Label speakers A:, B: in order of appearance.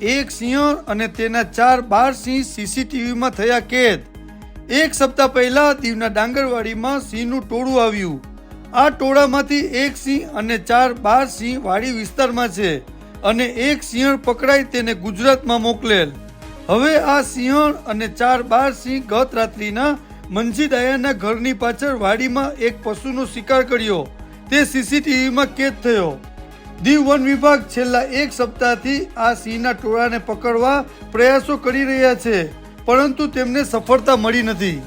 A: એક સિંહ અને તેના 4 બાળ સિંહ સીસીટીવીમાં થયા કેદ। 1 સપ્તાહ પહેલા દીવના ડાંગરવાડીમાં સિંહનું ટોળું આવ્યું। આ ટોળામાંથી એક સિંહ અને 4 બાળ સિંહ વાડી વિસ્તારમાં છે અને એક સિંહણ પકડાઈ તેને ગુજરાતમાં મોકલેલ। હવે આ સિંહણ અને 4 બાળ સિંહ ગત રાત્રિના મંજીદાયાના ઘરની પાછળ વાડીમાં એક પશુનો શિકાર કર્યો તે સીસીટીવીમાં કેદ થયો। દીવ વન વિભાગ છેલ્લા 1 સપ્તાહથી આ સિંહના ટોળાને પકડવા પ્રયાસો કરી રહ્યા છે, પરંતુ તેમને સફળતા મળી નથી।